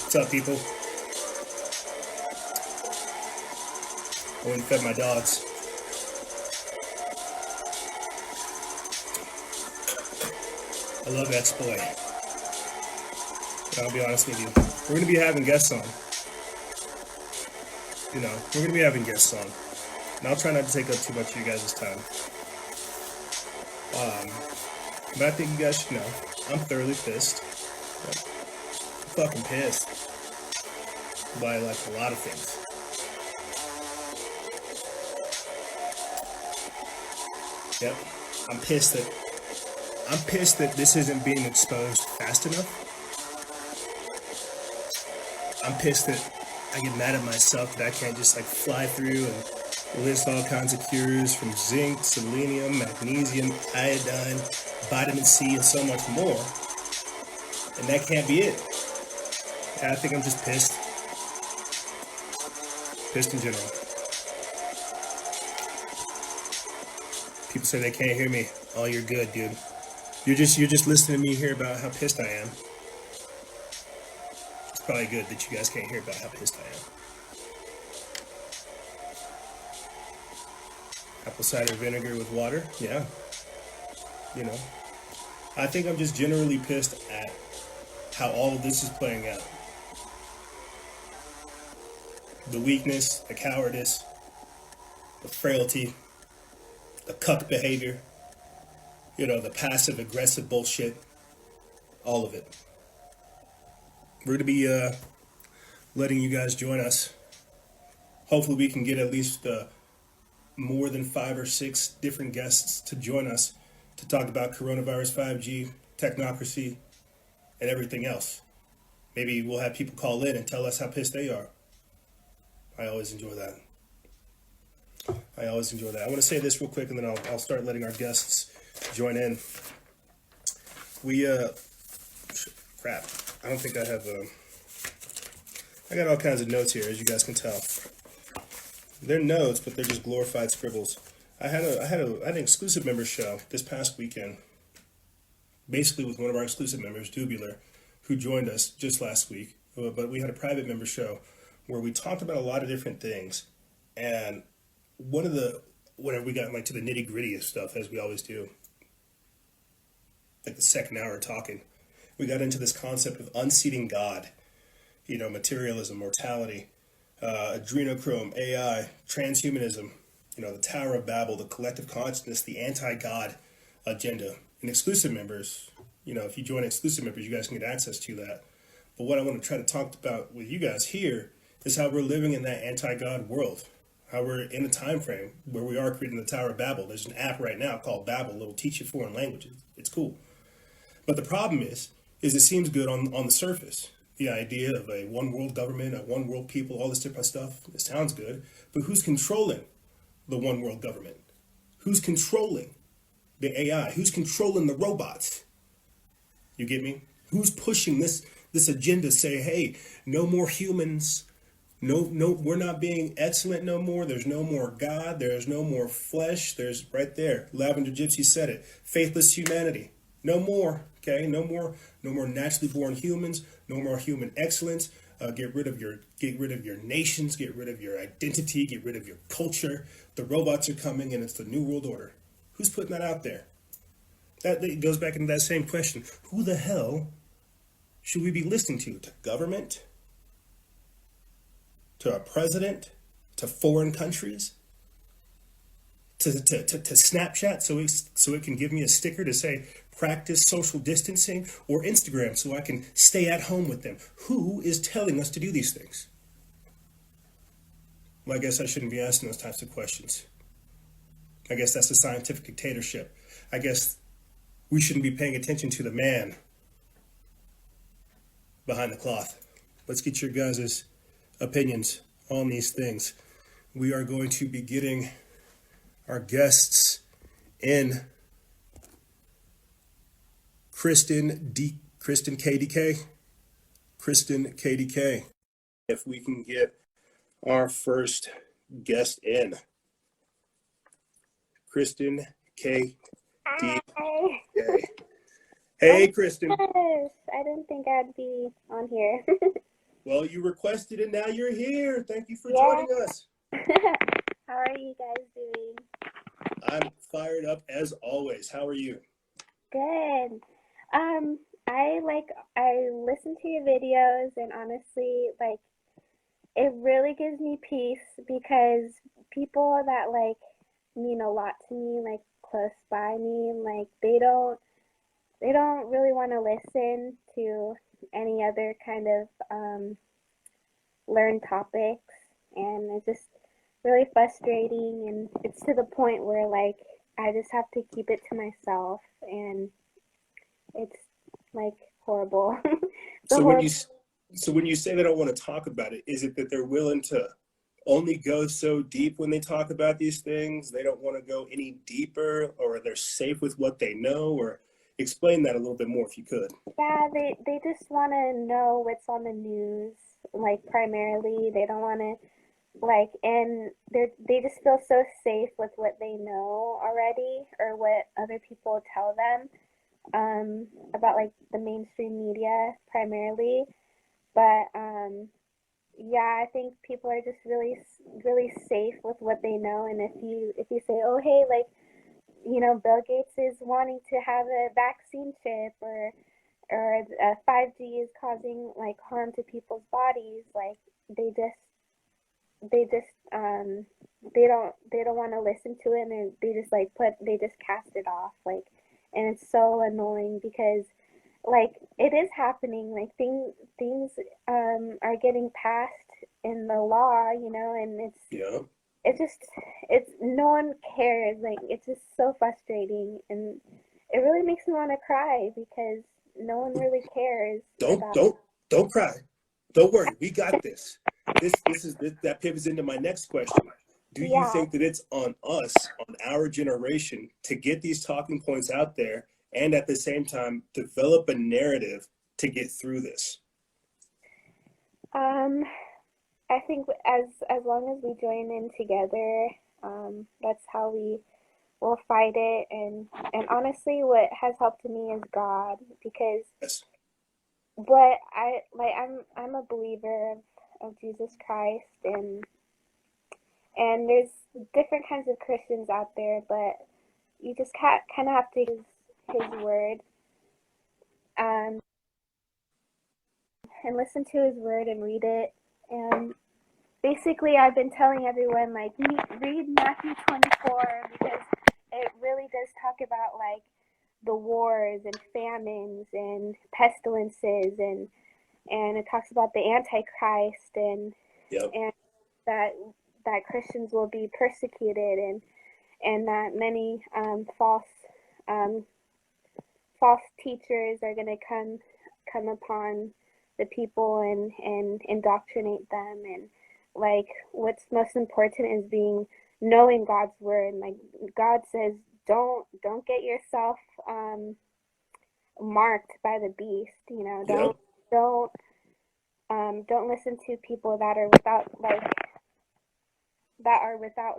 What's up, people? I went and fed my dogs. I love Exploit. I'll be honest with you. We're going to be having guests on. We're going to be having guests on. And I'll try not to take up too much of you guys' time. But I think you guys should know. I'm thoroughly pissed. I'm fucking pissed. By, like, a lot of things. Yep. I'm pissed that this isn't being exposed fast enough. I'm pissed that I get mad at myself that I can't just like fly through and list all kinds of cures from zinc, selenium, magnesium, iodine, vitamin C, and so much more. And that can't be it. I think I'm just pissed. Pissed in general. People say they can't hear me. Oh, you're good, dude. You're just listening to me hear about how pissed I am. It's probably good that you guys can't hear about how pissed I am. Apple cider vinegar with water, yeah. I think I'm just generally pissed at how all of this is playing out. The weakness, the cowardice, the frailty, the cuck behavior, the passive aggressive bullshit, all of it. We're going to be letting you guys join us. Hopefully we can get at least more than 5 or 6 different guests to join us to talk about coronavirus, 5G, technocracy, and everything else. Maybe we'll have people call in and tell us how pissed they are. I always enjoy that. I want to say this real quick, and then I'll start letting our guests join in. Crap. I don't think I have. I got all kinds of notes here, as you guys can tell. They're notes, but they're just glorified scribbles. I had an exclusive member show this past weekend, basically with one of our exclusive members, Dubular, who joined us just last week. But we had a private member show where we talked about a lot of different things, and whenever we got like to the nitty gritty of stuff, as we always do, like the second hour talking, we got into this concept of unseating God, materialism, mortality, adrenochrome, AI, transhumanism, the Tower of Babel, the collective consciousness, the anti-God agenda. And exclusive members, if you join exclusive members, you guys can get access to that. But what I want to try to talk about with you guys here is how we're living in that anti-God world. How we're in a time frame where we are creating the Tower of Babel. There's an app right now called Babel. It'll teach you foreign languages. It's cool. But the problem is it seems good on the surface. The idea of a one world government, a one world people, all this different stuff, it sounds good. But who's controlling the one world government? Who's controlling the AI? Who's controlling the robots? You get me? Who's pushing this agenda? Say, hey, no more humans. No, we're not being excellent no more. There's no more God. There's no more flesh. There's right there. Lavender Gypsy said it. Faithless humanity. No more. Okay. No more naturally born humans. No more human excellence. Get rid of your nations. Get rid of your identity. Get rid of your culture. The robots are coming, and it's the New World Order. Who's putting that out there? That goes back into that same question. Who the hell should we be listening to? To government? To a president, to foreign countries, to Snapchat so it can give me a sticker to say practice social distancing, or Instagram so I can stay at home with them. Who is telling us to do these things? Well, I guess I shouldn't be asking those types of questions. I guess that's a scientific dictatorship. I guess we shouldn't be paying attention to the man behind the cloth. Let's get your guys' opinions on these things. We are going to be getting our guests in. Kristen KDK. If we can get our first guest in. Kristen KDK. Hey, Kristen. Yes, I didn't think I'd be on here. Well, you requested it. Now you're here. Thank you for Yeah. joining us. How are you guys doing? I'm fired up as always. How are you? Good. Um, I listen to your videos and honestly, like it really gives me peace because people that like mean a lot to me, like close by me, like they don't really want to listen to any other kind of learn topics, and it's just really frustrating, and it's to the point where like I just have to keep it to myself, and it's like horrible. It's a So when you horrible. so when you say they don't want to talk about it, is it that they're willing to only go so deep when they talk about these things? They don't want to go any deeper, or they're safe with what they know, or explain that a little bit more if you could. Yeah, they just want to know what's on the news, like primarily. They don't want to like, and they just feel so safe with what they know already or what other people tell them about like the mainstream media primarily. But yeah, I think people are just really safe with what they know. And if you say, oh hey, like Bill Gates is wanting to have a vaccine chip, or 5G is causing like harm to people's bodies, like they just they just they don't want to listen to it, and they just cast it off, like, and it's so annoying because like it is happening, like things are getting passed in the law, and Yeah. it just it's no one cares, like it's just so frustrating, and it really makes me want to cry because no one really cares Don't about. don't don't cry. Don't worry. We got this. That pivots into my next question. Do you Yeah. think that it's on us, on our generation, to get these talking points out there and at the same time develop a narrative to get through this? um I think as long as we join in together, that's how we will fight it. And honestly, what has helped me is God, because Yes. what I like, I'm a believer of Jesus Christ, and there's different kinds of Christians out there, but you just kind of have to use His word, um, and listen to His word and read it. And basically, I've been telling everyone, like, read Matthew 24, because it really does talk about like the wars and famines and pestilences, and it talks about the Antichrist, Yep. and that Christians will be persecuted, and that many um, false teachers are going to come upon the people, and indoctrinate them. And like what's most important is being knowing God's word. Like God says, don't get yourself marked by the beast. Yep. Don't don't listen to people that are without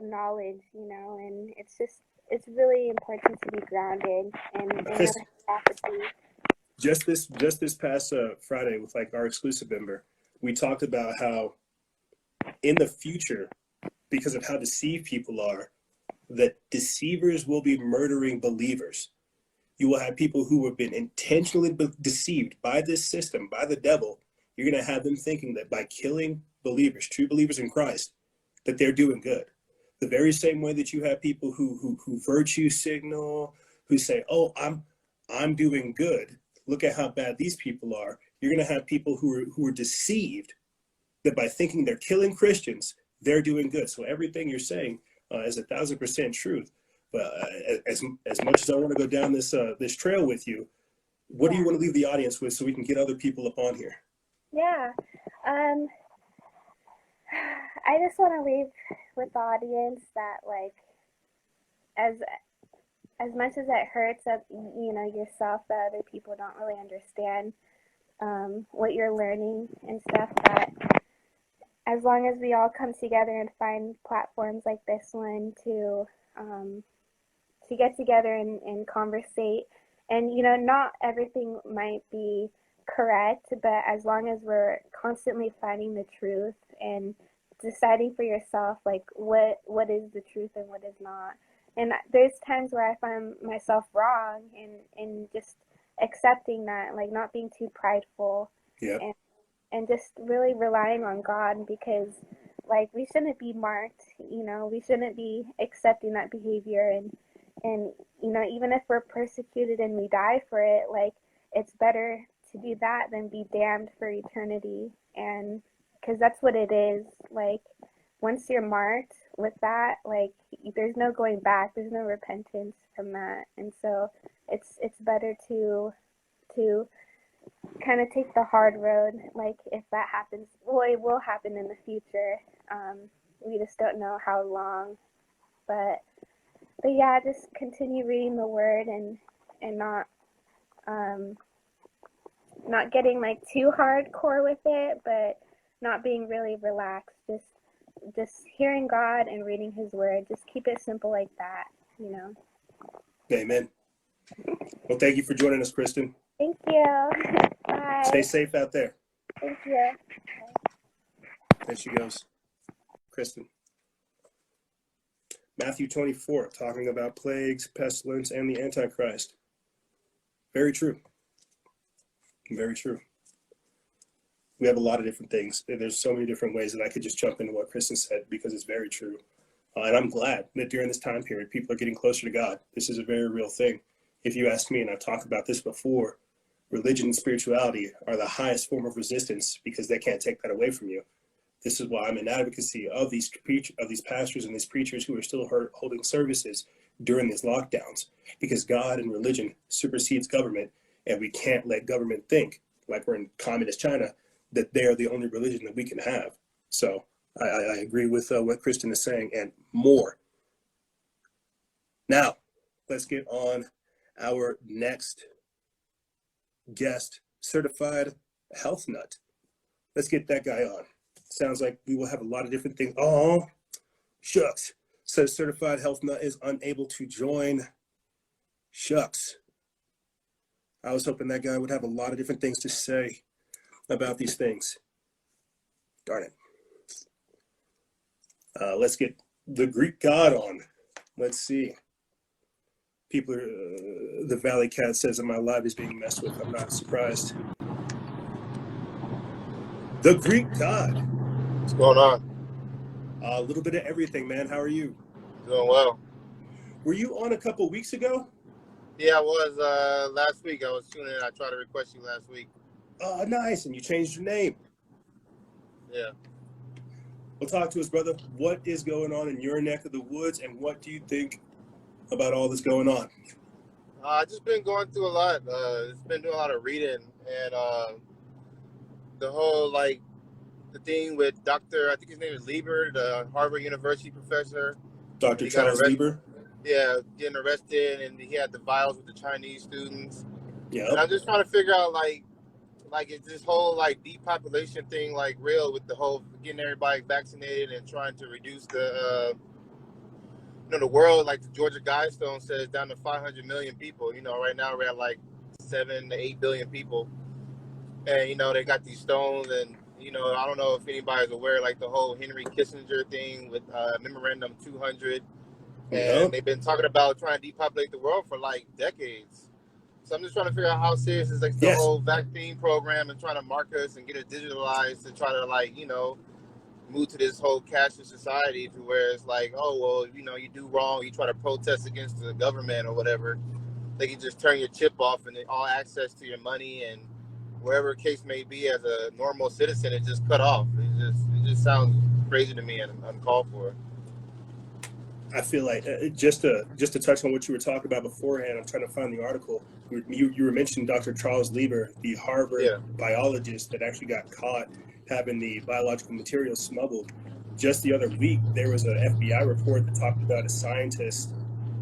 knowledge. And it's really important to be grounded and know Chris, prophecy. just this past Friday with like our exclusive member, we talked about how in the future, because of how deceived people are, that deceivers will be murdering believers. You will have people who have been intentionally deceived by this system, by the devil. You're going to have them thinking that by killing believers, true believers in Christ, that they're doing good. The very same way that you have people who virtue signal, who say, "Oh, I'm doing good. Look at how bad these people are." You're going to have people who are deceived that by thinking they're killing Christians, they're doing good. So everything you're saying is 1,000% truth. But as much as I want to go down this trail with you, what do you Yeah. want to leave the audience with so we can get other people up on here? Yeah. Um, I just want to leave with the audience that, like, as as much as it hurts that yourself, that other people don't really understand what you're learning and stuff, that as long as we all come together and find platforms like this one um, to get together and conversate, and not everything might be correct, but as long as we're constantly finding the truth and deciding for yourself, like what is the truth and what is not. And there's times where I find myself wrong, and just accepting that, like not being too prideful, Yeah. and just really relying on God, because like we shouldn't be marked, we shouldn't be accepting that behavior, and even if we're persecuted and we die for it, like it's better to do that than be damned for eternity. And because that's what it is, like once you're marked with that, like there's no going back, there's no repentance from that. And so it's better to kind of take the hard road. Like if that happens, well, it will happen in the future. We just don't know how long. But yeah, just continue reading the word, and not getting like too hardcore with it, but not being really relaxed. Just hearing God and reading His word. Just keep it simple like that. Amen. Well, thank you for joining us, Kristen. Thank you. Bye. Stay safe out there. Thank you. There she goes, Kristen. Matthew 24, talking about plagues, pestilence, and the Antichrist. Very true. Very true. We have a lot of different things. There's so many different ways that I could just jump into what Kristen said, because it's very true. And I'm glad that during this time period, people are getting closer to God. This is a very real thing. If you ask me, and I've talked about this before, religion and spirituality are the highest form of resistance, because they can't take that away from you. This is why I'm in advocacy of these pastors and these preachers who are still holding services during these lockdowns, because God and religion supersedes government, and we can't let government think, like we're in communist China, that they are the only religion that we can have. So I agree with what Kristen is saying and more. Now, let's get on our next guest, certified health nut. Let's get that guy on. Sounds like we will have a lot of different things. Oh, shucks. Says certified health nut is unable to join. Shucks. I was hoping that guy would have a lot of different things to say about these things. Darn it. Let's get the Greek god on. Let's see. People are, the Valley Cat says that my live is being messed with. I'm not surprised. The Greek god. What's going on? A little bit of everything, man. How are you? Doing well. Were you on a couple weeks ago? Yeah, I was last week. I was tuning in. I tried to request you last week. Oh, nice. And you changed your name. Yeah. Well, talk to us, brother. What is going on in your neck of the woods, and what do you think about all this going on? I just been going through a lot. It's been doing a lot of reading, and the whole the thing with Dr. I think his name is Lieber, the Harvard University professor. Dr. Charles Lieber? Yeah, getting arrested, and he had the vials with the Chinese students. Yeah. And I'm just trying to figure out is this whole depopulation thing real, with the whole getting everybody vaccinated and trying to reduce the the world, like the Georgia Guidestone says, down to 500 million people. Right now we're at 7 to 8 billion people, and they got these stones, and I don't know if anybody's aware, the whole Henry Kissinger thing with Memorandum 200, and they've been talking about trying to depopulate the world for decades. So I'm just trying to figure out how serious is the whole vaccine program, and trying to mark us and get it digitalized to try to move to this whole cashless society, to where it's oh, well, you do wrong, you try to protest against the government or whatever, they can just turn your chip off, and all access to your money and wherever case may be, as a normal citizen, it's just cut off. It just sounds crazy to me and uncalled for. I feel like just to touch on what you were talking about beforehand, I'm trying to find the article. You were mentioning Dr. Charles Lieber, the Harvard biologist that actually got caught having the biological materials smuggled. Just the other week, there was an FBI report that talked about a scientist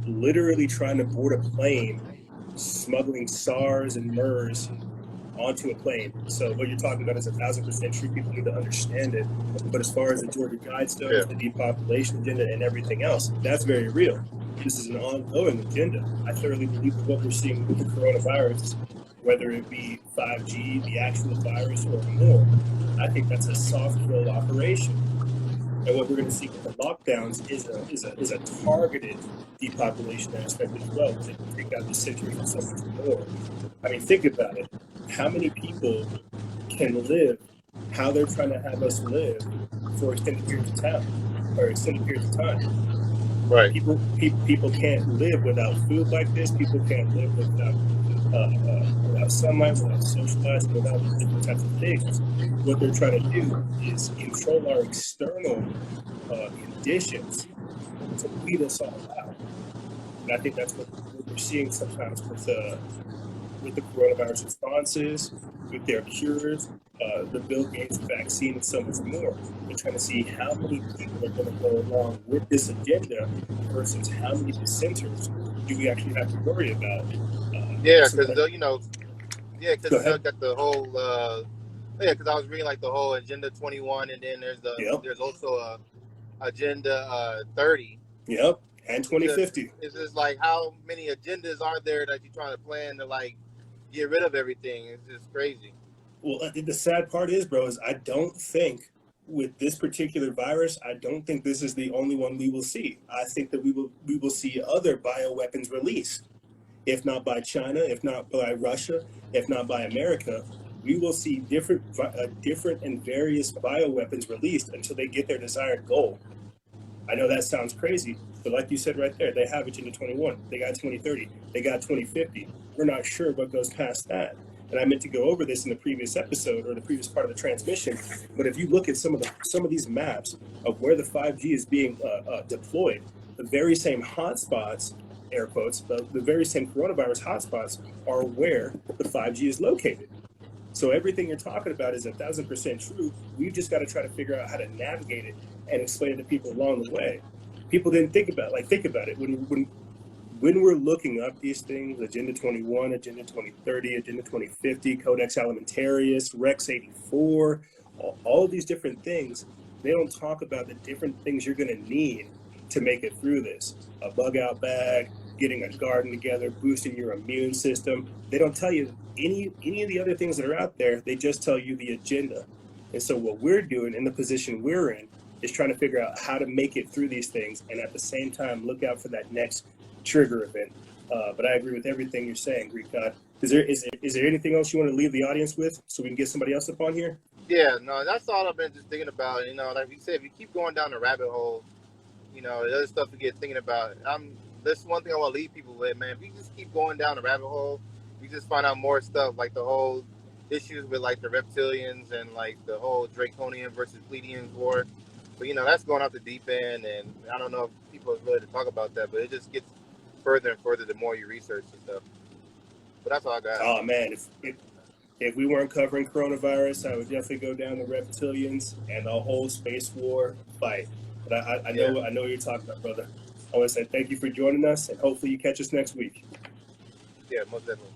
literally trying to board a plane, smuggling SARS and MERS onto a plane. So what you're talking about is 1,000% true. People need to understand it. But as far as the Georgia Guidestones, the depopulation agenda, and everything else, that's very real. This is an ongoing agenda. I thoroughly believe that what we're seeing with the coronavirus, whether it be 5G, the actual virus, or more. I think that's a soft kill operation. And what we're going to see with the lockdowns is a targeted depopulation aspect as well, because it can take out dissenters and so much more. I mean, think about it. How many people can live how they're trying to have us live for extended periods of time or extended periods of time? Right. People can't live without food like this. People can't live without sunlight, without socializing, without these different types of things. What they're trying to do is control our external conditions to weed us all out. And I think that's what we're seeing sometimes with the coronavirus responses, with their cures, the Bill Gates vaccine, and so much more. They're trying to see how many people are going to go along with this agenda versus how many dissenters do we actually have to worry about. Yeah, So because like, go ahead. got the whole. Yeah, because I was reading like the whole Agenda 21, and then Yep. there's also a Agenda 30. Yep. And 2050. It's just like how many agendas are there that you're trying to plan to like get rid of everything? It's just crazy. Well, the sad part is, bro, is I don't think with this particular virus, I don't think this is the only one we will see. I think that we will see other bioweapons released, if not by China, if not by Russia, if not by America. We will see different and various bioweapons released until they get their desired goal. I know that sounds crazy, but like you said right there, they have Agenda 21, they got 2030, they got 2050. We're not sure what goes past that. And I meant to go over this in the previous episode or the previous part of the transmission. But if you look at some of these maps of where the 5G is being deployed, the very same hotspots, air quotes, the very same coronavirus hotspots are where the 5G is located. So everything you're talking about is 1,000% true. We've just got to try to figure out how to navigate it and explain it to people along the way. People didn't think about it when we're looking up these things: Agenda 21, Agenda 2030, Agenda 2050, Codex Alimentarius, Rex 84, all these different things. They don't talk about the different things you're going to need to make it through this: a bug out bag, getting a garden together, boosting your immune system. They don't tell you any of the other things that are out there. They just tell you the agenda. And so what we're doing in the position we're in is trying to figure out how to make it through these things, and at the same time look out for that next trigger event. But I agree with everything you're saying, Greek God. Is there anything else you want to leave the audience with so we can get somebody else up on here? Yeah, no, that's all I've been just thinking about. You know, like we said, if you keep going down the rabbit hole, you know, there's other stuff to get thinking about. That's one thing I want to leave people with, man. If you just keep going down the rabbit hole, you just find out more stuff, like the whole issues with like the reptilians and like the whole Draconian versus Pleiadian war. But you know, that's going off the deep end, and I don't know if people are really to talk about that, but it just gets further and further the more you research and stuff. But that's all I got. Oh man, if we weren't covering coronavirus, I would definitely go down the reptilians and the whole space war fight. But I know what you're talking about, brother. I want to say thank you for joining us, and hopefully you catch us next week. Yeah, most definitely.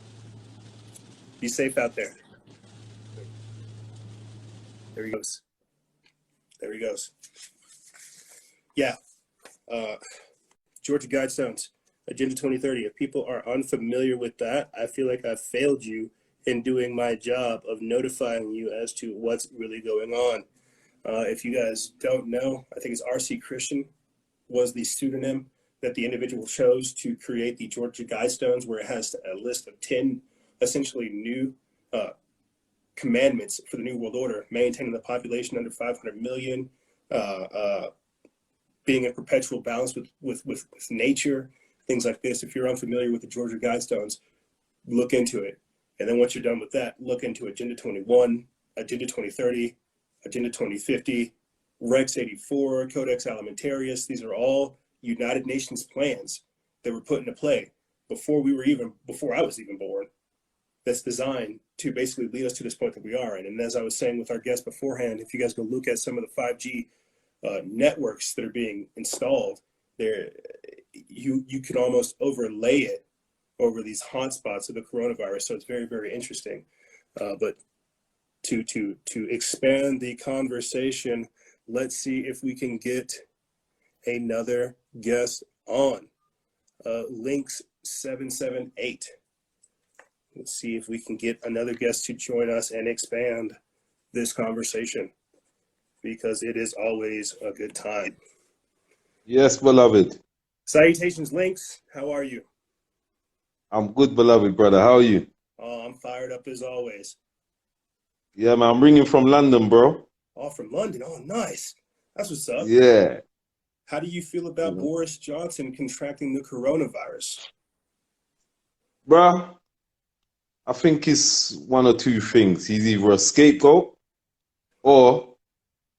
Be safe out there. There he goes. There he goes. Yeah. Georgia Guidestones, Agenda 2030. If people are unfamiliar with that, I feel like I've failed you in doing my job of notifying you as to what's really going on. If you guys don't know, I think it's R.C. Christian was the pseudonym that the individual chose to create the Georgia Guidestones, where it has a list of 10 essentially new commandments for the New World Order: maintaining the population under 500 million, being in perpetual balance with nature, things like this. If you're unfamiliar with the Georgia Guidestones, look into it. And then once you're done with that, look into Agenda 21, Agenda 2030, Agenda 2050, Rex 84, Codex Alimentarius. These are all United Nations plans that were put into play before I was even born. That's designed to basically lead us to this point that we are in. And as I was saying with our guest beforehand, if you guys go look at some of the 5G networks that are being installed, there you can almost overlay it over these hotspots of the coronavirus. So it's very, very interesting. But to expand the conversation, let's see if we can get another guest on. Links 778. Let's see if we can get another guest to join us and expand this conversation, because it is always a good time. Yes, beloved. Salutations, Lynx. How are you? I'm good, beloved brother. How are you? Oh, I'm fired up as always. Yeah, man. I'm ringing from London, bro. Oh, from London. Oh, nice. That's what's up. Yeah. How do you feel about Boris Johnson contracting the coronavirus? Bruh, I think it's one or two things. He's either a scapegoat or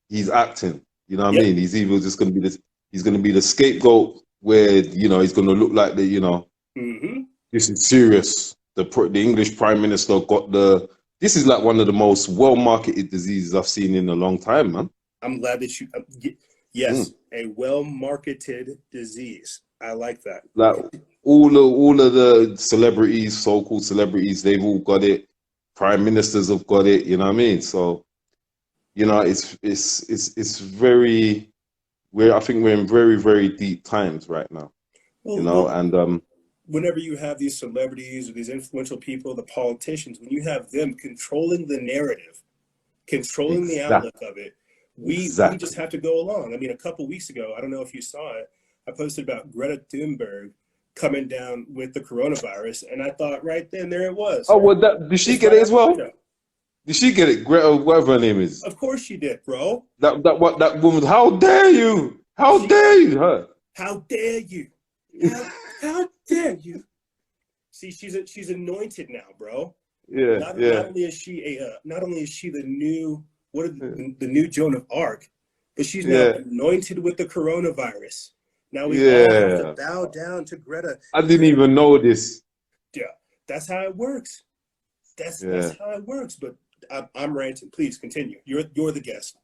he's acting. You know what I Yep. mean? He's either just gonna be this. He's gonna be the scapegoat where he's gonna look like this is serious. The English Prime Minister got the. This is like one of the most well marketed diseases I've seen in a long time, man. I'm glad that you. Yes, a well marketed disease. I like that. Like all of the celebrities, so-called celebrities, they've all got it. Prime ministers have got it. You know what I mean? So, it's very. I think we're in very, very deep times right now. Well, and whenever you have these celebrities or these influential people, the politicians, when you have them controlling the narrative, controlling the outlook of it, we just have to go along. I mean, a couple weeks ago, I don't know if you saw it, I posted about Greta Thunberg coming down with the coronavirus, and I thought right then, there it was. Oh, well, did she get it as well? Did she get it? Greta, whatever her name is. Of course she did, bro. That woman. How dare you? How dare you? Her. How dare you? How dare you? See, she's anointed now, bro. Yeah. Not only is she the new the new Joan of Arc, but she's now anointed with the coronavirus. Now we all have to bow down to Greta. I didn't even know this. Yeah, that's how it works. That's how it works. But I'm ranting. Please continue. You're the guest.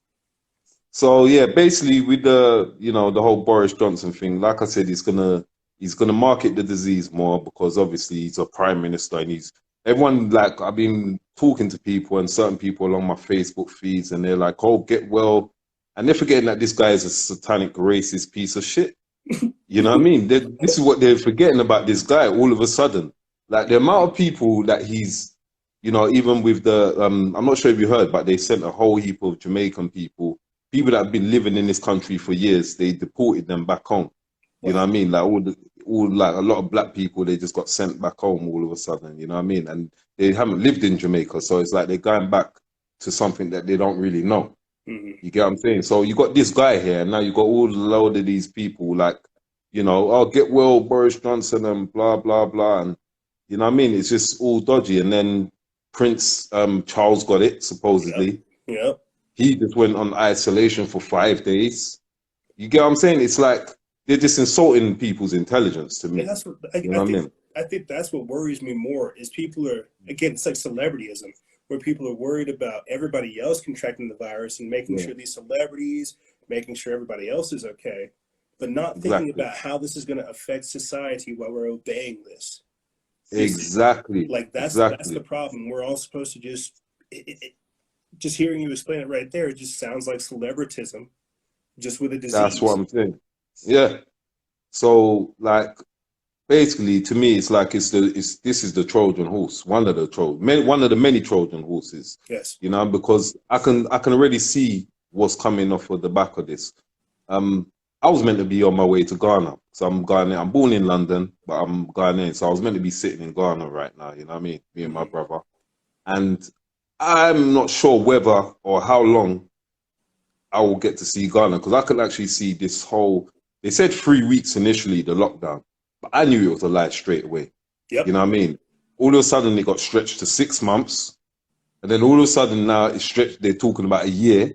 So yeah, basically with the the whole Boris Johnson thing, like I said, he's gonna market the disease more because obviously he's a prime minister and everyone, like, I've been talking to people and certain people along my Facebook feeds, and they're like, "Oh, get well," and they're forgetting that this guy is a satanic racist piece of shit. You know what I mean? This is what they're forgetting about this guy all of a sudden. Like the amount of people that he's, even with the I'm not sure if you heard, but they sent a whole heap of Jamaican people that have been living in this country for years. They deported them back home. You know what I mean? Like like a lot of black people, they just got sent back home all of a sudden. You know what I mean? And they haven't lived in Jamaica, so it's like they're going back to something that they don't really know. You get what I'm saying? So you got this guy here, and now you got all the load of these people, like, oh, get well, Boris Johnson, and blah blah blah, and you know what I mean? It's just all dodgy. And then Prince Charles got it supposedly. Yep. He just went on isolation for 5 days. You get what I'm saying? It's like they're just insulting people's intelligence to me. And that's what I think that's what worries me more is people are, again, it's like celebrityism, where people are worried about everybody else contracting the virus and making sure these celebrities, making sure everybody else is okay, but not thinking about how this is going to affect society while we're obeying this. Exactly. Like that's the problem. We're all supposed to just hearing you explain it right there, it just sounds like celebritism, just with a disease. That's what I'm saying. Yeah. So, like, basically, to me, it's like this is the Trojan horse, one of the many Trojan horses. Yes. Because I can already see what's coming off of the back of this. I was meant to be on my way to Ghana, so I'm Ghanaian. I'm born in London, but I'm Ghanaian, so I was meant to be sitting in Ghana right now. You know what I mean? Me and my brother, and I'm not sure whether or how long I will get to see Ghana, because I could actually see this whole. They said 3 weeks initially, the lockdown, but I knew it was a lie straight away. Yep. You know what I mean? All of a sudden, it got stretched to 6 months, and then all of a sudden now it's stretched. They're talking about a year,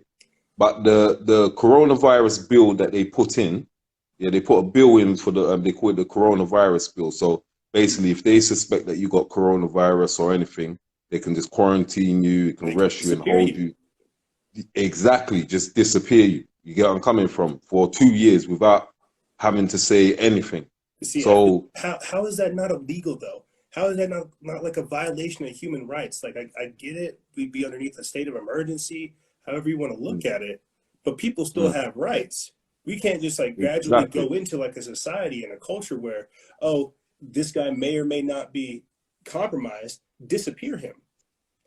but the coronavirus bill that they put in, they put a bill in for the they call it the coronavirus bill. So basically, if they suspect that you got coronavirus or anything, they can just quarantine you, can arrest you and hold you. Exactly, just disappear you. You get what I'm coming from, for 2 years without having to say anything. See, so how is that not illegal though? How is that not like a violation of human rights? Like I get it, we'd be underneath a state of emergency, however you want to look at it, but people still have rights. We can't just like gradually go into like a society and a culture where, oh, this guy may or may not be compromised, disappear him.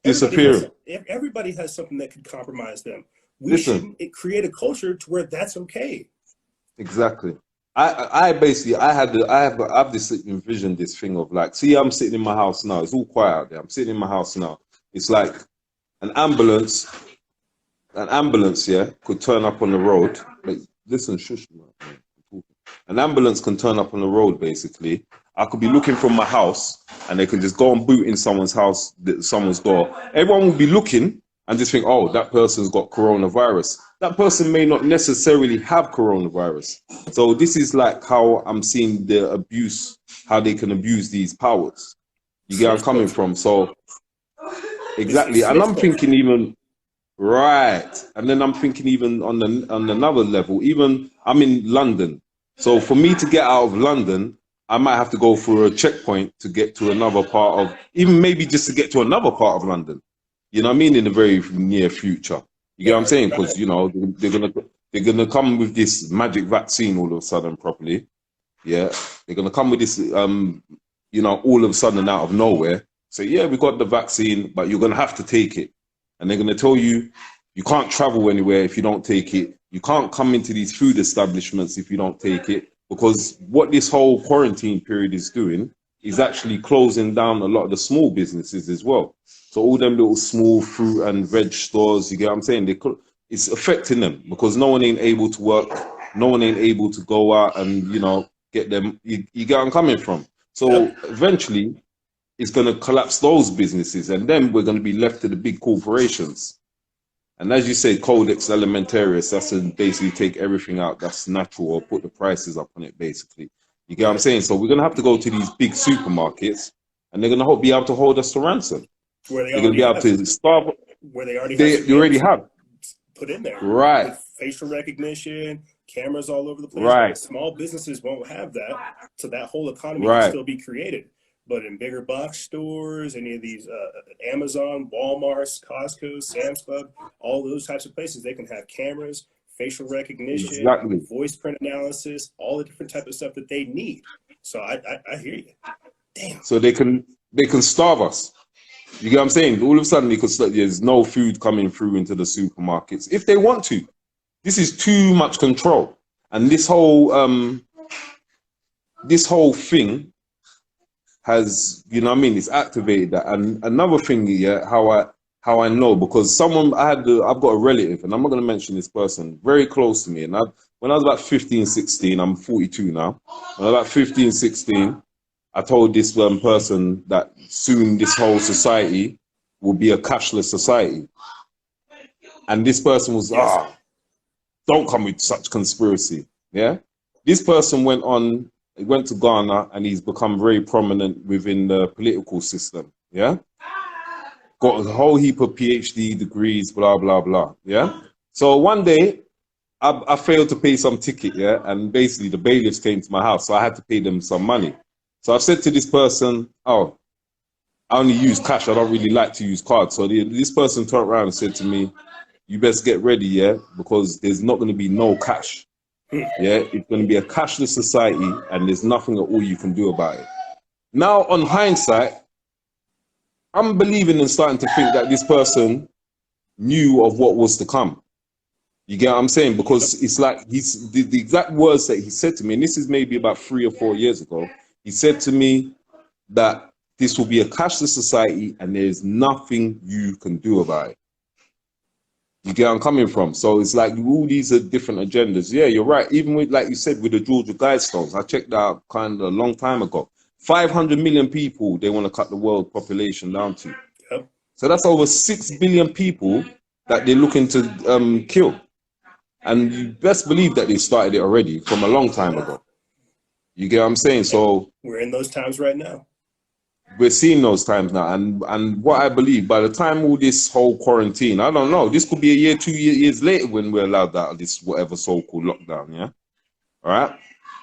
Disappear. Everybody has something that could compromise them. We Listen, shouldn't create a culture to where that's okay. exactly. I basically I've this envisioned this thing of like, see, I'm sitting in my house now. It's all quiet out there. I'm sitting in my house now. It's like an ambulance, yeah, could turn up on the road. Like, listen, shush, man. An ambulance can turn up on the road, basically. I could be looking from my house and they can just go and boot in someone's house, someone's door. Everyone will be looking and just think, oh, that person's got coronavirus. That person may not necessarily have coronavirus. So this is like how I'm seeing the abuse, how they can abuse these powers. You get where I'm coming from? So, exactly. And I'm thinking even, right. And then I'm thinking even on another level, even I'm in London. So for me to get out of London, I might have to go through a checkpoint to get to another part of, even maybe just to get to another part of London. You know what I mean? In the very near future. You get what I'm saying? Because, you know, they're gonna come with this magic vaccine all of a sudden properly. Yeah. They're gonna come with this, you know, all of a sudden out of nowhere. So yeah, we got the vaccine, but you're gonna have to take it. And they're gonna tell you, you can't travel anywhere if you don't take it. You can't come into these food establishments if you don't take it, because what this whole quarantine period is doing is actually closing down a lot of the small businesses as well. So all them little small fruit and veg stores, you get what I'm saying? It's affecting them because no one ain't able to work, no one ain't able to go out and, you know, get them. You get where I'm coming from. So eventually it's going to collapse those businesses and then we're going to be left to the big corporations. And as you say, Codex Alimentarius, that's to basically take everything out that's natural or put the prices up on it, basically. You get what I'm saying? So we're going to have to go to these big supermarkets and they're going to be able to hold us to ransom. Where they're going to be able to starve. Where they already have put in there. Right. With facial recognition, cameras all over the place. Right. Small businesses won't have that. So that whole economy can still be created. But in bigger box stores, any of these Amazon, Walmart, Costco, Sam's Club, all those types of places, they can have cameras, facial recognition, voice print analysis, all the different type of stuff that they need. So I hear you. Damn. So they can starve us. You get what I'm saying? All of a sudden, there's no food coming through into the supermarkets if they want to. This is too much control, and this whole thing has, you know what I mean, it's activated that. And another thing, yeah, how I know, because I've got a relative, and I'm not going to mention this person, very close to me. And when I was about 15, 16, I'm 42 now. When I was about 15, 16, I told this person that soon this whole society will be a cashless society. And this person was, don't come with such conspiracy. Yeah. This person went to Ghana and he's become very prominent within the political system. Yeah. Got a whole heap of PhD degrees, blah, blah, blah. Yeah. So one day I failed to pay some ticket. Yeah. And basically the bailiffs came to my house. So I had to pay them some money. So I said to this person, oh, I only use cash. I don't really like to use cards. So this person turned around and said to me, you best get ready, yeah, because there's not going to be no cash. Yeah, it's going to be a cashless society and there's nothing at all you can do about it. Now, on hindsight, I'm believing and starting to think that this person knew of what was to come. You get what I'm saying? Because it's like the exact words that he said to me, and this is maybe about 3 or 4 years ago, he said to me that this will be a cashless society and there's nothing you can do about it. You get where I'm coming from? So it's like all these are different agendas. Yeah, you're right. Even with, like you said, with the Georgia Guidestones, I checked out kind of a long time ago. 500 million people they want to cut the world population down to. Yep. So that's over 6 billion people that they're looking to kill. And you best believe that they started it already from a long time ago. You get what I'm saying? So we're in those times right now. We're seeing those times now. And what I believe, by the time all this whole quarantine, I don't know, this could be a year, 2 years later when we're allowed out of this whatever so-called lockdown, yeah? All right?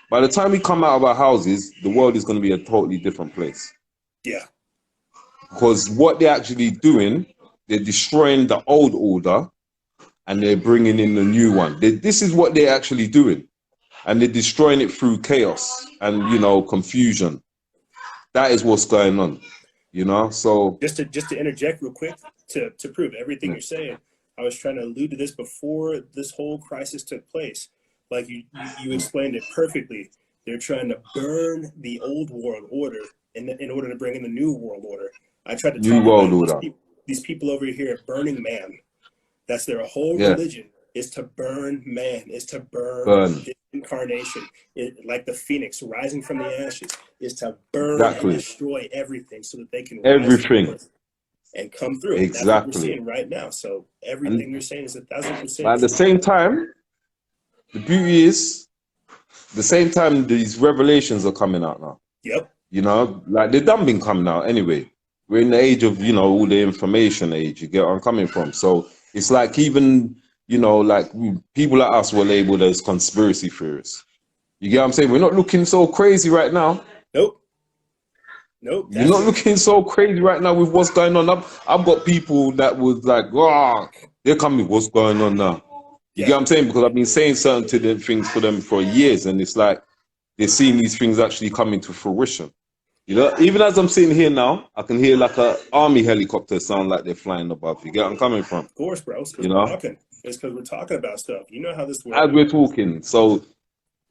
By the time we come out of our houses, the world is going to be a totally different place. Yeah. Because what they're actually doing, they're destroying the old order and they're bringing in the new one. This is what they're actually doing. And they're destroying it through chaos and, you know, confusion. That is what's going on. You know, so Just to interject real quick to prove everything yeah. you're saying, I was trying to allude to this before this whole crisis took place. Like you explained it perfectly. They're trying to burn the old world order in order to bring in the new world order. I tried to New talk world about order. these people over here at Burning Man. That's their whole Yeah, religion, is to burn man, is to burn burn. this incarnation. Like the phoenix rising from the ashes, is to burn and Exactly. destroy everything so that they can rise Everything. forth and come through. And that's what we're Exactly. seeing right now. So And everything you're saying is 1,000% but at the true. same time, the beauty is, the same time these revelations are coming out now. Yep. You know, like they've done been coming out anyway. We're in the age of, you know, all the information age. You get where I'm coming from. So it's like even, you know, like people like us were labeled as conspiracy theorists. You get what I'm saying? We're not looking so crazy right now. Nope. Nope. You're That's not it. looking so crazy right now with what's going on. I've got people that was like, oh, they're coming, what's going on now? You Yeah. get what I'm saying? Because I've been saying certain things for them for years, and it's like they're seeing these things actually coming to fruition. You know, even as I'm sitting here now, I can hear like a army helicopter sound like they're flying above. You get where I'm coming from? Of course, bro. It's because You we're know, talking. It's because we're talking about stuff. You know how this as works. we're talking. So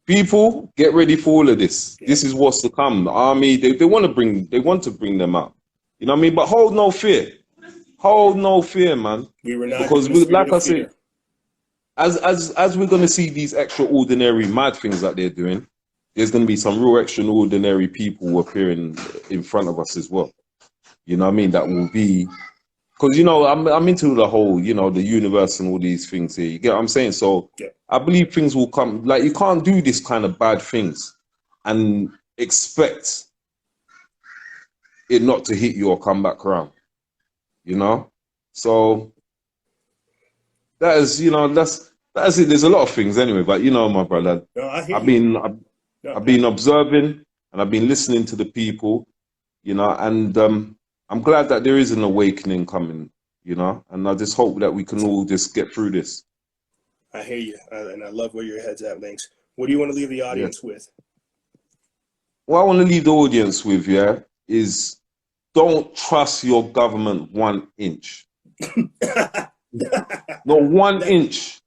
people, get ready for all of this. Yep. This is what's to come. The army, they want to bring them out. You know what I mean? But hold no fear. Hold no fear, man. We were not Because given a spirit like I of said, fear. as we're gonna see these extraordinary mad things that they're doing, there's gonna be some real extraordinary people appearing in front of us as well. You know what I mean? That will be because you know I'm into the whole, you know, the universe and all these things here. You get what I'm saying? So Yep. I believe things will come. Like you can't do this kind of bad things and expect it not to hit you or come back around. You know? So that is, you know, that's it. There's a lot of things anyway, but you know, my brother, No, I hear I've you. been No, I've been observing and I've been listening to the people, you know, and I'm glad that there is an awakening coming, you know, and I just hope that we can all just get through this. I hear you. And I love where your head's at, Links. What do you want to leave the Yeah. audience with? What I want to leave the audience with, yeah, is don't trust your government 1 inch. Not one Never. inch.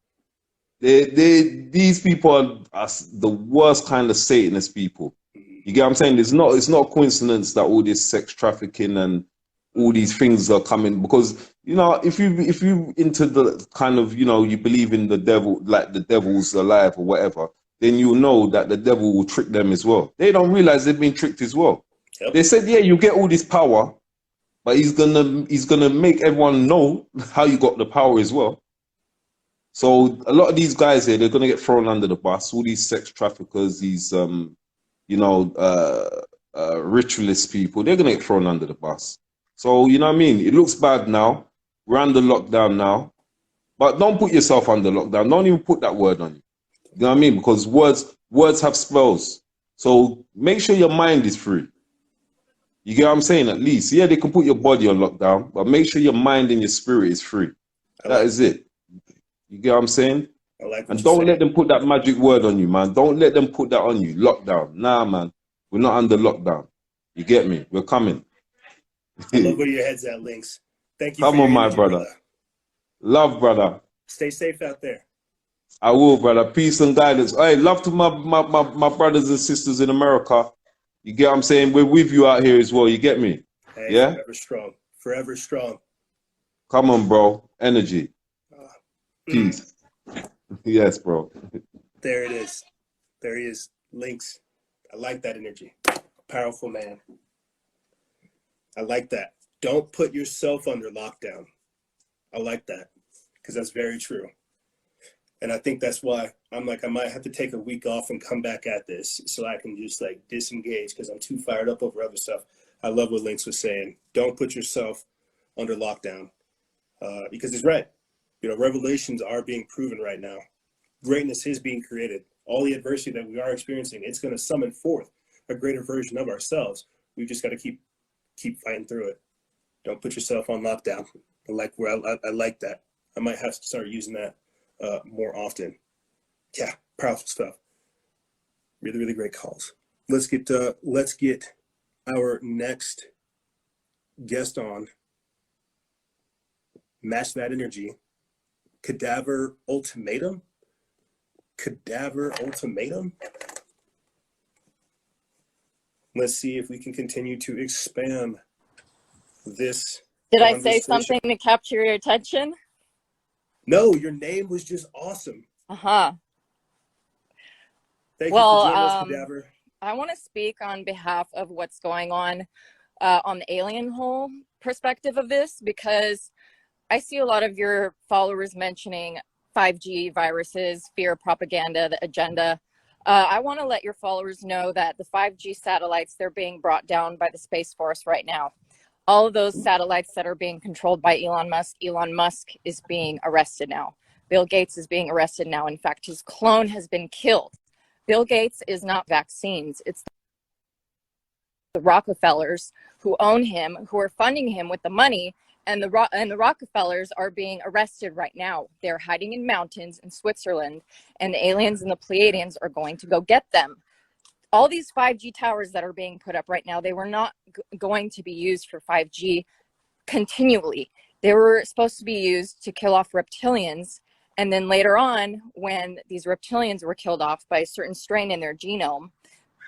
These people are the worst kind of Satanist people. You get what I'm saying? It's not a coincidence that all this sex trafficking and all these things are coming because you know if you into the kind of, you know, you believe in the devil, like the devil's alive or whatever, then you'll know that the devil will trick them as well. They don't realize they've been tricked as well. Yep. They said, yeah, you get all this power, but he's gonna make everyone know how you got the power as well. So a lot of these guys here, they're gonna get thrown under the bus. All these sex traffickers, these you know, ritualist people, they're gonna get thrown under the bus. So you know what I mean? It looks bad now. We're under lockdown now, but don't put yourself under lockdown. Don't even put that word on you. You know what I mean? Because words have spells. So make sure your mind is free. You get what I'm saying? At least, yeah, they can put your body on lockdown, but make sure your mind and your spirit is free. That is it. You get what I'm saying? I like what And you're don't saying. let them put that magic word on you, man. Don't let them put that on you. Lockdown. Nah, man. We're not under lockdown. You get me? We're coming. I love where your head's at, Links. Thank you for Come your on, my energy, brother. Love, brother. Stay safe out there. I will, brother. Peace and guidance. Hey, love to my brothers and sisters in America. You get what I'm saying? We're with you out here as well. You get me? Hey, Yeah? forever strong. Forever strong. Come on, bro. Energy. Uh, Peace. Yes, bro. There it is. There he is. Links. I like that energy. Powerful man. I like that. Don't put yourself under lockdown. I like that because that's very true. And I think that's why I'm like, I might have to take a week off and come back at this so I can just like disengage because I'm too fired up over other stuff. I love what Links was saying. Don't put yourself under lockdown because he's right. You know, revelations are being proven right now. Greatness is being created. All the adversity that we are experiencing, it's going to summon forth a greater version of ourselves. We've just got to keep fighting through it. Don't put yourself on lockdown. I like that. I might have to start using that more often. Yeah, powerful stuff. Really great calls. Let's get our next guest on, match that energy. Cadaver ultimatum? Cadaver ultimatum? Let's see if we can continue to expand this Did I say conversation. something to capture your attention? No, your name was just awesome. Uh-huh. Thank you for joining us, Cadaver. I want to speak on behalf of what's going on the alien whole perspective of this, because I see a lot of your followers mentioning 5G, viruses, fear, propaganda, the agenda. I want to let your followers know that the 5G satellites, they're being brought down by the Space Force right now. All of those satellites that are being controlled by Elon Musk is being arrested now. Bill Gates is being arrested now. In fact, his clone has been killed. Bill Gates is not vaccines. It's the Rockefellers who own him, who are funding him with the money, and the Rockefellers are being arrested right now. They're hiding in mountains in Switzerland, and the aliens and the Pleiadians are going to go get them. All these 5G towers that are being put up right now, they were not going to be used for 5G continually. They were supposed to be used to kill off reptilians. And then later on, when these reptilians were killed off by a certain strain in their genome,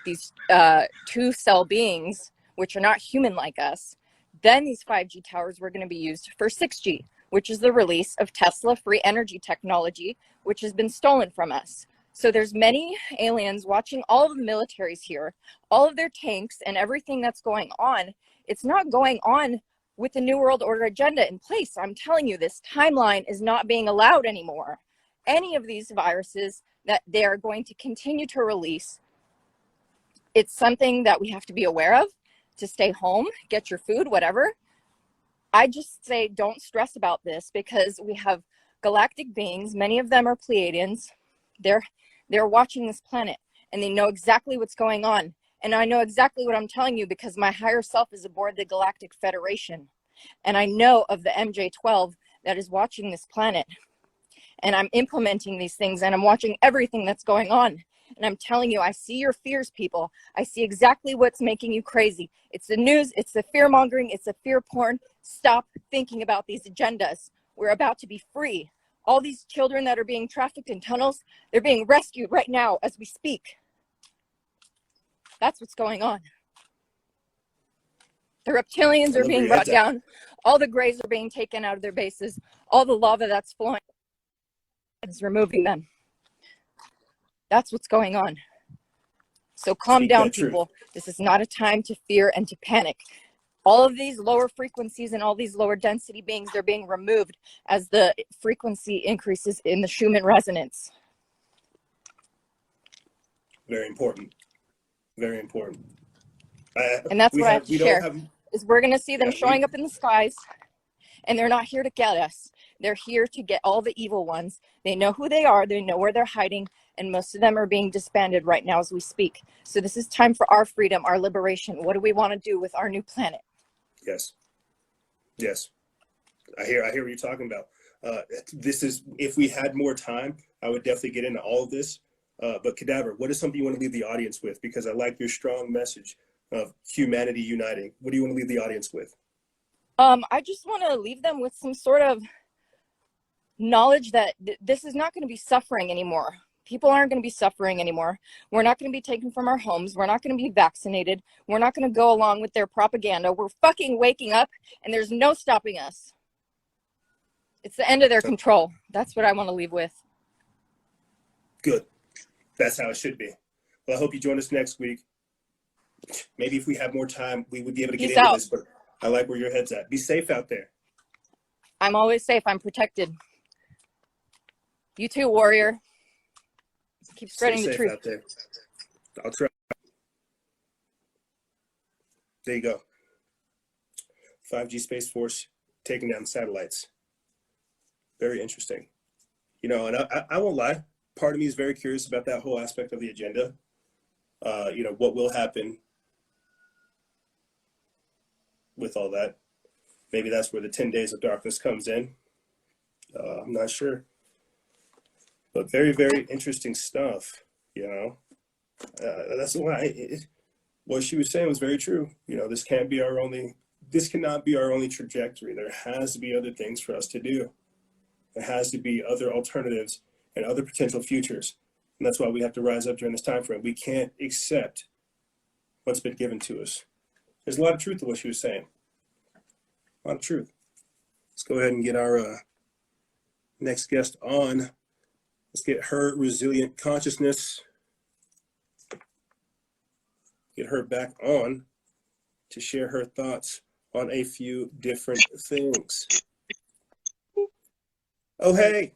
these 2-cell beings, which are not human like us, then these 5G towers were going to be used for 6G, which is the release of Tesla free energy technology, which has been stolen from us. So there's many aliens watching all of the militaries here, all of their tanks and everything that's going on. It's not going on with the New World Order agenda in place. I'm telling you, this timeline is not being allowed anymore. Any of these viruses that they are going to continue to release, it's something that we have to be aware of, to stay home, get your food, whatever. I just say don't stress about this, because we have galactic beings. Many of them are Pleiadians. They're watching this planet, and they know exactly what's going on. And I know exactly what I'm telling you because my higher self is aboard the Galactic Federation. And I know of the MJ-12 that is watching this planet. And I'm implementing these things, and I'm watching everything that's going on. And I'm telling you, I see your fears, people. I see exactly what's making you crazy. It's the news, it's the fear mongering, it's the fear porn. Stop thinking about these agendas. We're about to be free. All these children that are being trafficked in tunnels, they're being rescued right now as we speak. That's what's going on. The reptilians are being brought down. All the grays are being taken out of their bases. All the lava that's flowing is removing them. That's what's going on. So calm down, people. This is not a time to fear and to panic. All of these lower frequencies and all these lower density beings, they're being removed as the frequency increases in the Schumann resonance. Very important. Very important. And that's what I have to share, is we're going to see them showing up in the skies, and they're not here to get us. They're here to get all the evil ones. They know who they are. They know where they're hiding, and most of them are being disbanded right now as we speak. So this is time for our freedom, our liberation. What do we want to do with our new planet? Yes. Yes. I hear what you're talking about. This is, if we had more time, I would definitely get into all of this. But Cadaver, what is something you want to leave the audience with? Because I like your strong message of humanity uniting. What do you want to leave the audience with? I just want to leave them with some sort of knowledge that this is not going to be suffering anymore. People aren't going to be suffering anymore. We're not going to be taken from our homes. We're not going to be vaccinated. We're not going to go along with their propaganda. We're fucking waking up, and there's no stopping us. It's the end of their control. That's what I want to leave with. Good. That's how it should be. Well, I hope you join us next week. Maybe if we have more time, we would be able to get into this, but I like where your head's at. Be safe out there. I'm always safe. I'm protected. You too, warrior. Keep spreading the truth. Out there. I'll try. There you go. 5G Space Force taking down satellites. Very interesting. You know, and I won't lie. Part of me is very curious about that whole aspect of the agenda. You know, what will happen with all that. Maybe that's where the 10 days of darkness comes in. I'm not sure. But very, very interesting stuff, you know. That's why what she was saying was very true. You know, this can't be our only this cannot be our only trajectory. There has to be other things for us to do. There has to be other alternatives and other potential futures. And that's why we have to rise up during this time frame. We can't accept what's been given to us. There's a lot of truth to what she was saying. A lot of truth. Let's go ahead and get our next guest on. Let's get her resilient consciousness. Get her back on to share her thoughts on a few different things. Oh, hey.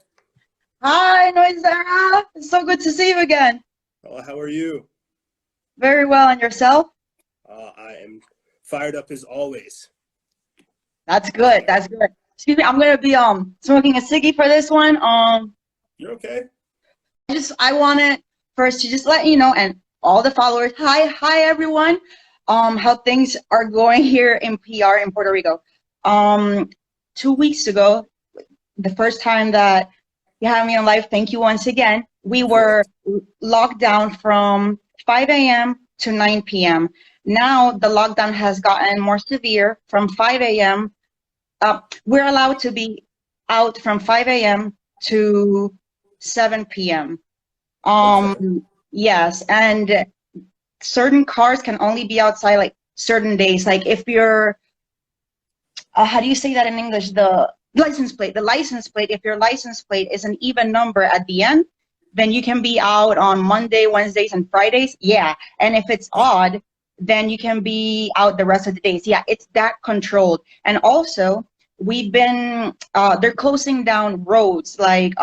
Hi, Noisera. It's so good to see you again. How are you? Very well, and yourself? I am fired up as always. That's good. That's good. Excuse me, I'm gonna be smoking a ciggy for this one. You're okay? I wanted first to just let you know, and all the followers, hi everyone. How things are going here in PR in Puerto Rico. 2 weeks ago, the first time that you had me on live, thank you once again. We were locked down from 5 a.m. to 9 p.m. Now the lockdown has gotten more severe from 5 a.m. We're allowed to be out from 5 a.m. to 7 p.m. Yes, and certain cars can only be outside like certain days. Like if you're, how do you say that in English? The license plate. If your license plate is an even number at the end, then you can be out on Monday, Wednesdays, and Fridays. Yeah, and if it's odd, then you can be out the rest of the days. Yeah, it's that controlled. And also, we've been, they're closing down roads. Like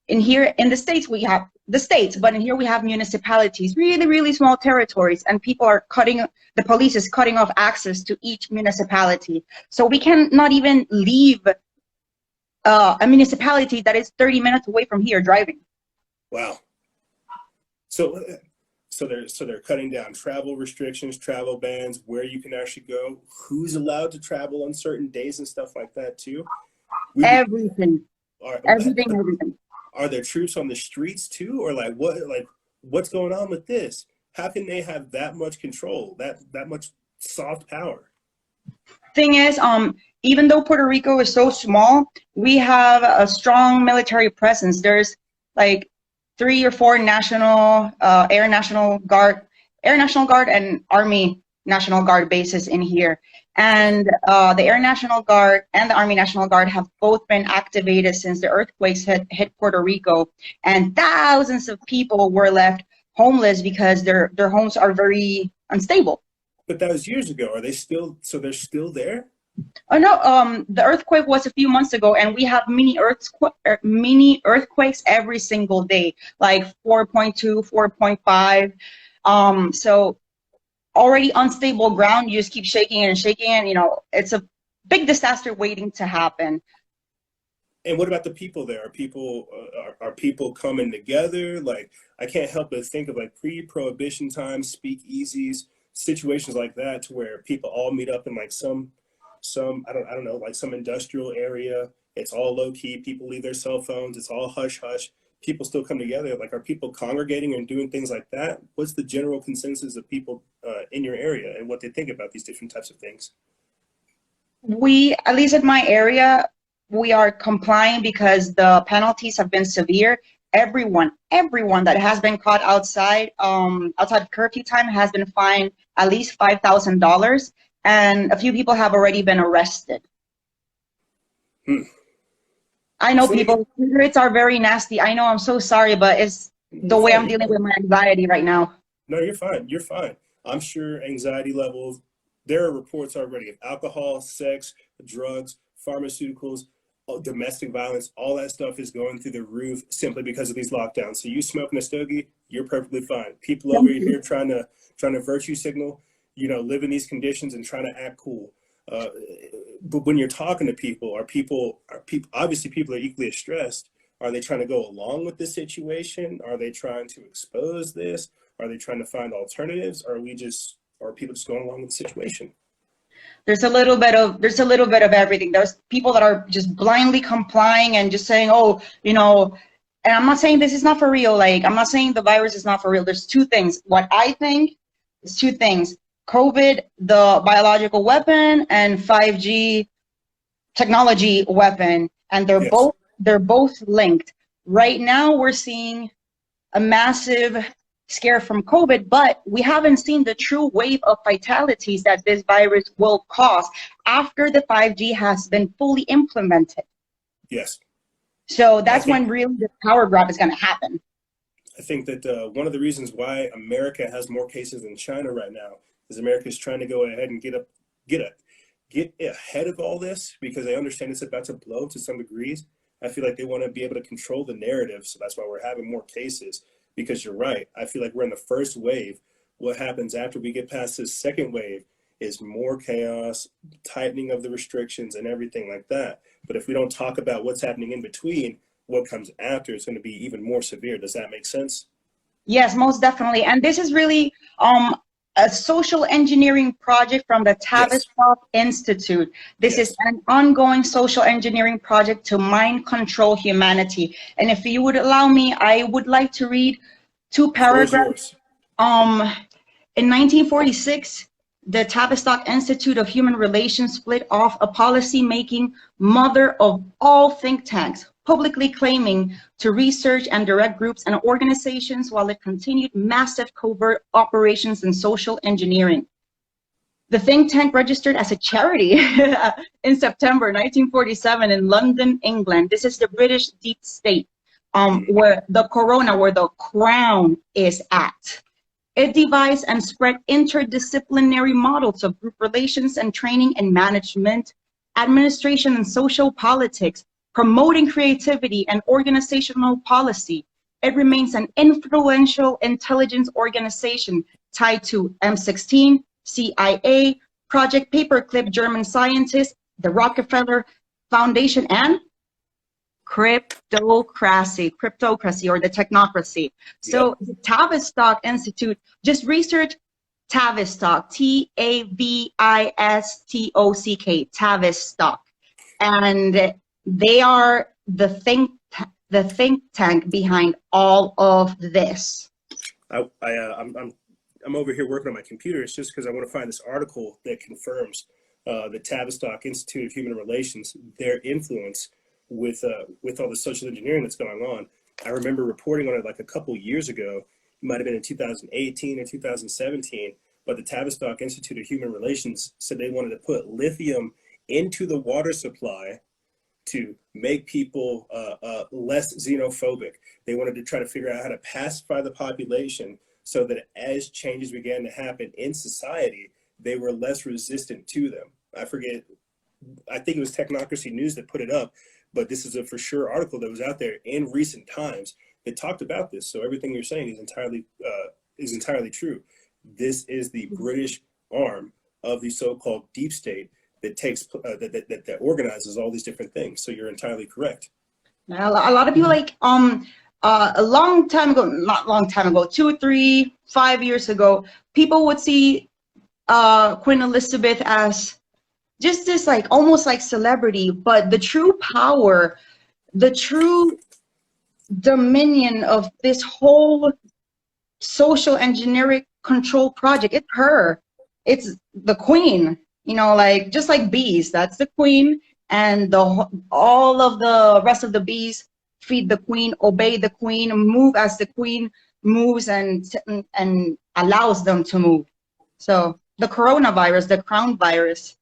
in here in the States, we have the states, but in here we have municipalities, really, really small territories, and people are the police is cutting off access to each municipality. So we can not even leave a municipality that is 30 minutes away from here driving. Wow. So they're cutting down travel restrictions, travel bans, where you can actually go, who's allowed to travel on certain days and stuff like that too. Everything. Are there troops on the streets too, or what's going on with this? How can they have that much control, that much soft power? Thing is, even though Puerto Rico is so small, we have a strong military presence. There's like 3 or 4 national Air National Guard and Army National Guard bases in here. And the Air National Guard and the Army National Guard have both been activated since the earthquakes hit Puerto Rico. And thousands of people were left homeless because their homes are very unstable. But that was years ago. Are they still, so they're still there? Oh no, the earthquake was a few months ago, and we have mini earthquakes every single day, like 4.2, 4.5. So already unstable ground, you just keep shaking and shaking, and it's a big disaster waiting to happen. And what about the people there? Are people coming together? Like, I can't help but think of like pre-prohibition times, speakeasies, situations like that, to where people all meet up in like some I don't know, like some industrial area. It's all low key. People leave their cell phones. It's all hush hush. People still come together. Like, are people congregating and doing things like that? What's the general consensus of people in your area and what they think about these different types of things? We, at least in my area, we are complying because the penalties have been severe. Everyone that has been caught outside curfew time has been fined at least $5,000, and a few people have already been arrested. I know people, secrets are very nasty. I know, I'm so sorry, but it's the way I'm dealing with my anxiety right now. No, you're fine. You're fine. I'm sure anxiety levels, there are reports already of alcohol, sex, drugs, pharmaceuticals, domestic violence, all that stuff is going through the roof simply because of these lockdowns. So you smoking a stogie, you're perfectly fine. People over here trying to virtue signal, live in these conditions and trying to act cool. But when you're talking to people, are people obviously people are equally as stressed. Are they trying to go along with this situation? Are they trying to expose this? Are they trying to find alternatives? Or are people just going along with the situation? There's a little bit of everything. There's people that are just blindly complying and just saying, oh, and I'm not saying this is not for real. Like, I'm not saying the virus is not for real. There's two things. What I think is two things. COVID, the biological weapon, and 5G technology weapon, and Yes. they're both linked. Right now, we're seeing a massive scare from COVID, but we haven't seen the true wave of fatalities that this virus will cause after the 5G has been fully implemented. Yes. So I that's think when really the power grab is going to happen. I think that one of the reasons why America has more cases than China right now is America is trying to go ahead and get ahead of all this because they understand it's about to blow to some degrees. I feel like they want to be able to control the narrative, so that's why we're having more cases. Because you're right, I feel like we're in the first wave. What happens after we get past this second wave is more chaos, tightening of the restrictions, and everything like that. But if we don't talk about what's happening in between, what comes after is going to be even more severe. Does that make sense? Yes, most definitely. And this is really a social engineering project from the Yes. Tavistock Institute. This is Yes. an ongoing social engineering project to mind control humanity. And if you would allow me, I would like to read two The floor is paragraphs. yours. In 1946, the Tavistock Institute of Human Relations split off a policy-making mother of all think tanks, publicly claiming to research and direct groups and organizations while it continued massive covert operations in social engineering. The think tank registered as a charity in September 1947 in London, England. This is the British deep state, where the crown is at. It devised and spread interdisciplinary models of group relations and training and management, administration and social politics, promoting creativity and organizational policy. It remains an influential intelligence organization tied to M16, CIA, Project Paperclip, German scientists, the Rockefeller Foundation, and cryptocracy or the technocracy. So Yep. the Tavistock Institute, just research Tavistock, Tavistock, Tavistock, and they are the think tank behind all of this. I'm over here working on my computer. It's just because I want to find this article that confirms the Tavistock Institute of Human Relations, their influence with all the social engineering that's going on. I remember reporting on it like a couple years ago. It might have been in 2018 or 2017. But the Tavistock Institute of Human Relations said they wanted to put lithium into the water supply to make people less xenophobic. They wanted to try to figure out how to pacify the population so that as changes began to happen in society, they were less resistant to them. I forget, I think it was Techoncracy News that put it up, but this is a for sure article that was out there in recent times that talked about this. So everything you're saying is entirely true. This is the British arm of the so-called deep state that takes that organizes all these different things. So you're entirely correct. A lot of people a long time ago, not long time ago, 2, 3, 5 years ago, people would see Queen Elizabeth as just this like almost like celebrity, but the true power, the true dominion of this whole social engineering control project, it's her. It's the queen, like just like bees, that's the queen, and all of the rest of the bees feed the queen, obey the queen, move as the queen moves, and allows them to move. So the coronavirus, the crown virus.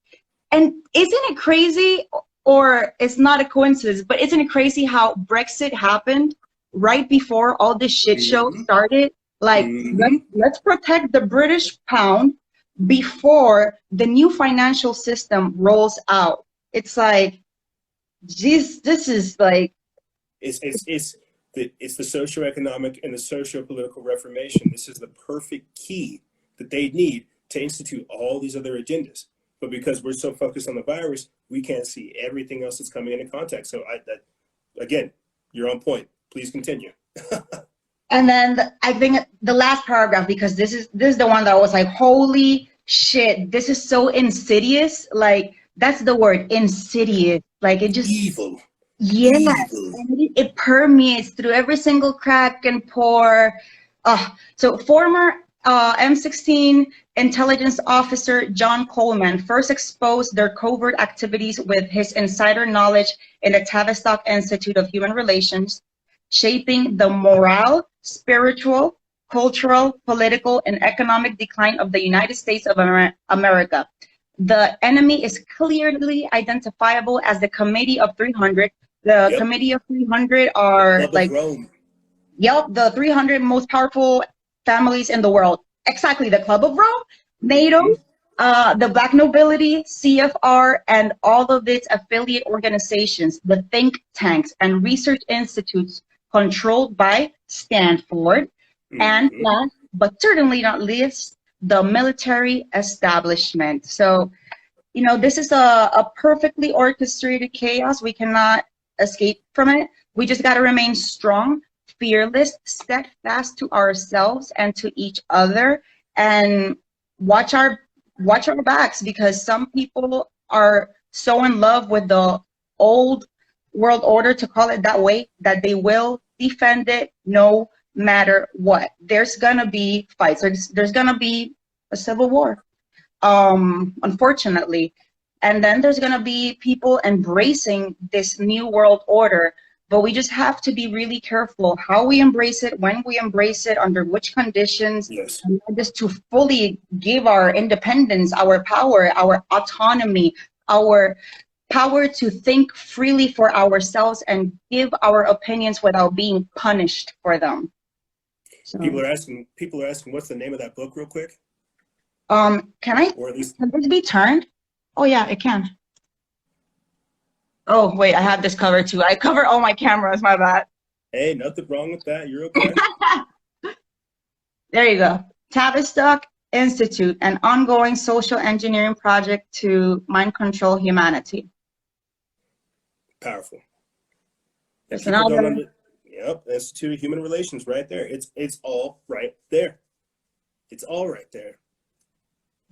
And isn't it crazy, or it's not a coincidence, but isn't it crazy how Brexit happened right before all this shit show started? Like, let's protect the British pound before the new financial system rolls out. It's like, geez, this is like... It's the socioeconomic and the socio-political reformation. This is the perfect key that they need to institute all these other agendas. But because we're so focused on the virus, we can't see everything else that's coming into contact. So again, you're on point. Please continue. And then I think the last paragraph, because this is the one that was like, holy shit, this is so insidious. Like, that's the word, insidious. Like, it just... Evil. Yeah, it permeates through every single crack and pore. So former M16 intelligence officer John Coleman first exposed their covert activities with his insider knowledge in the Tavistock Institute of Human Relations, shaping the moral, spiritual, cultural, political, and economic decline of the United States of America. The enemy is clearly identifiable as the Committee of 300. The Yep. Committee of 300 are Club like, of Rome. yep, the 300 most powerful families in the world. Exactly, the Club of Rome, NATO, the Black Nobility, CFR, and all of its affiliate organizations, the think tanks and research institutes controlled by Stanford, and last, but certainly not least, the military establishment. So, you know, this is a perfectly orchestrated chaos. We cannot escape from it. We just got to remain strong, fearless, steadfast to ourselves and to each other, and watch our backs, because some people are so in love with the old world order, to call it that way, that they will defend it no matter what. There's gonna be fights. There's gonna be a civil war, unfortunately. And then there's gonna be people embracing this new world order. But we just have to be really careful how we embrace it, when we embrace it, under which conditions, Yes. and just to fully give our independence, our power, our autonomy, our power to think freely for ourselves and give our opinions without being punished for them. So, People are asking, what's the name of that book, real quick? can Or at least, this be turned? Oh yeah, it can. Oh wait, I have this cover too. I cover all my cameras, my bad. hey, nothing wrong with that. You're okay. There you go. Tavistock Institute, an ongoing social engineering project to mind control humanity. Powerful. There's People don't another. Yep, Institute of Human Relations right there. It's all right there. It's all right there.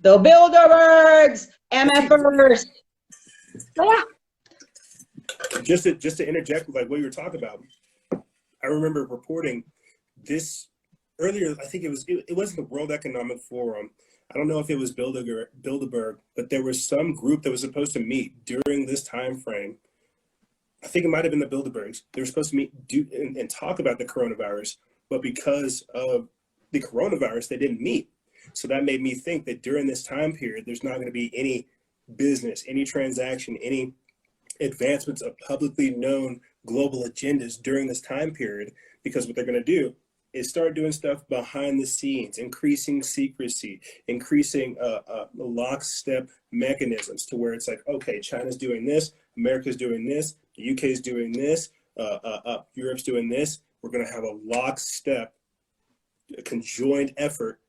The Bilderbergs, MFers. Yeah. Just to interject with like what you were talking about, I remember reporting this earlier. I think it wasn't the World Economic Forum. I don't know if it was Bilderberg, but there was some group that was supposed to meet during this time frame. I think it might have been the Bilderbergs. They were supposed to meet and talk about the coronavirus, but because of the coronavirus, they didn't meet. So that made me think that during this time period, there's not going to be any business, any transaction, any advancements of publicly known global agendas during this time period, because what they're going to do is start doing stuff behind the scenes, increasing secrecy, increasing lockstep mechanisms to where it's like, okay, China's doing this, America's doing this, the UK's doing this, Europe's doing this. We're going to have a lockstep, a conjoined effort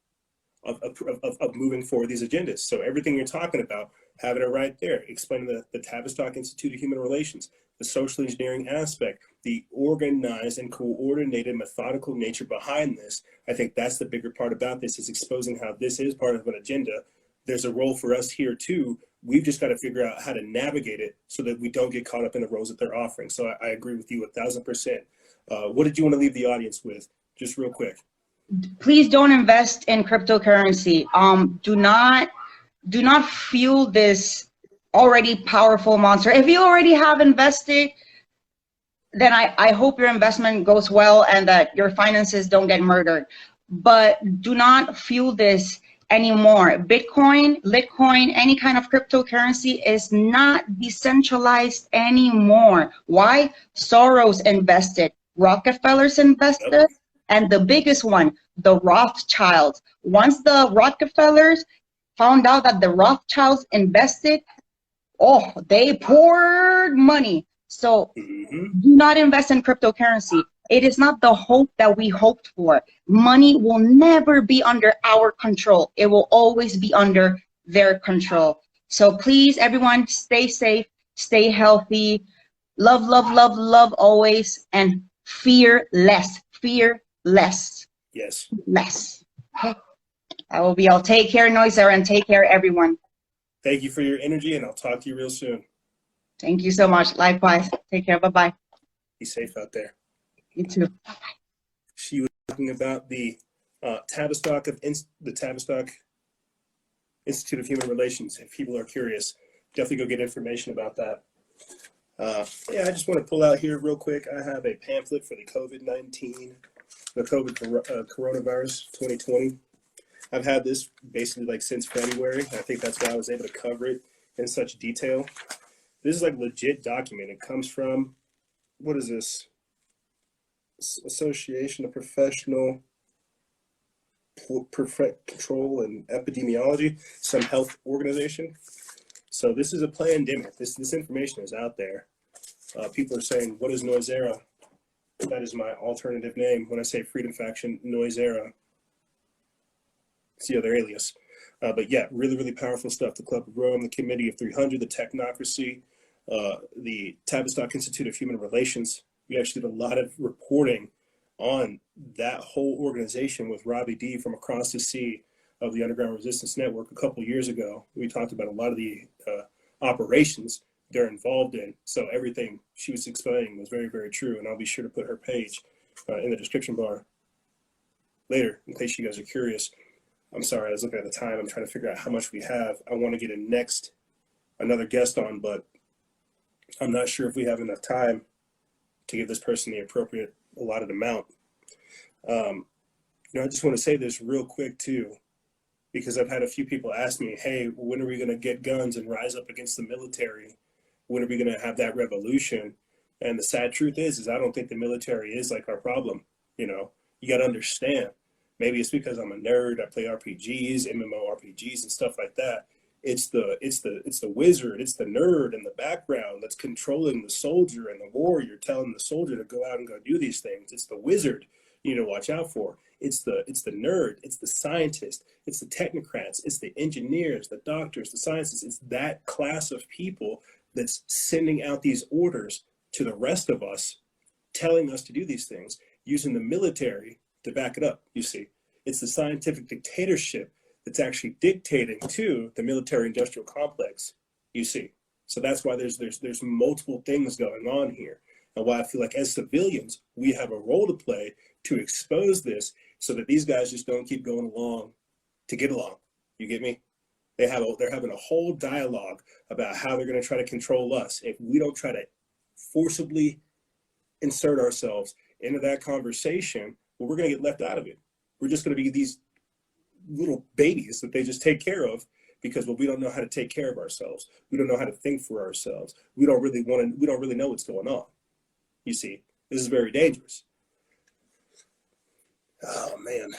of moving forward these agendas. So everything you're talking about, having it right there, explaining the Tavistock Institute of Human Relations, the social engineering aspect, the organized and coordinated methodical nature behind this. I think that's the bigger part about this, is exposing how this is part of an agenda. There's a role for us here too. We've just got to figure out how to navigate it so that we don't get caught up in the roles that they're offering. So I agree with you 1,000%. What did you want to leave the audience with, just real quick? Please don't invest in cryptocurrency. Do not fuel this already powerful monster. If you already have invested, then I hope your investment goes well and that your finances don't get murdered. But do not fuel this anymore. Bitcoin, Litecoin, any kind of cryptocurrency is not decentralized anymore. Why? Soros invested, Rockefellers invested, and the biggest one, the Rothschilds. Once the Rockefellers found out that the Rothschilds invested, oh, they poured money. So do not invest in cryptocurrency. It is not the hope that we hoped for. Money will never be under our control. It will always be under their control. So please, everyone, stay safe, stay healthy, love, love, love, love always, and fear less. Fear less. Yes. Less. Okay. That will be all. Take care, Noiser, and take care, everyone. Thank you for your energy, and I'll talk to you real soon. Thank you so much. Likewise. Take care. Bye-bye. Be safe out there. You too. She was talking about the The Tavistock Institute of Human Relations. If people are curious, definitely go get information about that. Yeah, I just want to pull out here real quick. I have a pamphlet for the coronavirus 2020. I've had this basically like since February. I think that's why I was able to cover it in such detail. This is like legit document. It comes from, what is this? Association of Professional Control and Epidemiology, some health organization. So this is a pandemic. This information is out there. People are saying, what is Noisera? That is my alternative name. When I say Freedom Faction, Noisera. It's the other alias. But yeah, really, really powerful stuff. The Club of Rome, the Committee of 300, the Techoncracy, the Tavistock Institute of Human Relations. We actually did a lot of reporting on that whole organization with Robbie D from across the sea of the Underground Resistance Network a couple of years ago. We talked about a lot of the operations they're involved in. So everything she was explaining was very, very true. And I'll be sure to put her page in the description bar later in case you guys are curious. I'm sorry, I was looking at the time. I'm trying to figure out how much we have. I want to get another guest on, but I'm not sure if we have enough time to give this person the appropriate allotted amount. I just want to say this real quick too, because I've had a few people ask me, hey, when are we going to get guns and rise up against the military? When are we going to have that revolution? And the sad truth is I don't think the military is like our problem. You got to understand. Maybe it's because I'm a nerd. I play RPGs, MMORPGs, and stuff like that. It's the wizard, it's the nerd in the background that's controlling the soldier and the warrior, telling the soldier to go out and go do these things. It's the wizard you need to watch out for. It's the nerd, it's the scientist, it's the technocrats, it's the engineers, the doctors, the scientists. It's that class of people that's sending out these orders to the rest of us, telling us to do these things, using the military to back it up, you see. It's the scientific dictatorship that's actually dictating to the military-industrial complex, you see. So that's why there's multiple things going on here. And why I feel like as civilians, we have a role to play to expose this so that these guys just don't keep going along to get along. You get me? They're having a whole dialogue about how they're going to try to control us. If we don't try to forcibly insert ourselves into that conversation, well, we're going to get left out of it. We're just going to be these little babies that they just take care of because, well, we don't know how to take care of ourselves. We don't know how to think for ourselves. We don't really know what's going on. You see, this is very dangerous. Oh man.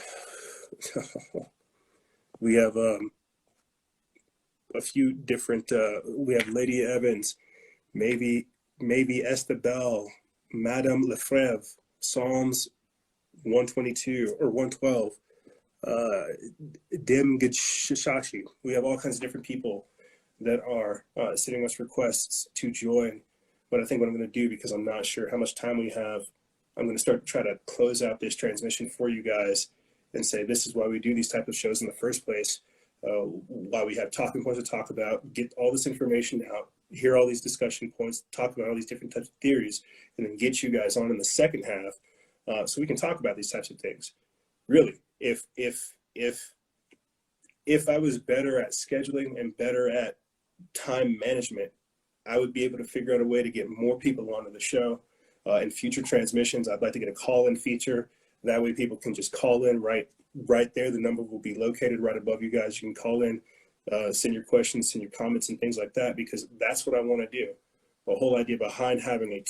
We have a few different, we have Lady Evans, maybe Estabelle, Madame Lefebvre, Psalms 122 or 112, Dim Gitshashi. We have all kinds of different people that are sending us requests to join. But I think what I'm going to do, because I'm not sure how much time we have, I'm going to try to close out this transmission for you guys and say this is why we do these type of shows in the first place, why we have talking points to talk about, get all this information out, hear all these discussion points, talk about all these different types of theories, and then get you guys on in the second half so we can talk about these types of things. Really, if I was better at scheduling and better at time management, I would be able to figure out a way to get more people onto the show. In future transmissions, I'd like to get a call-in feature. That way people can just call in right there. The number will be located right above you guys. You can call in, send your questions, send your comments and things like that, because that's what I want to do. The whole idea behind having a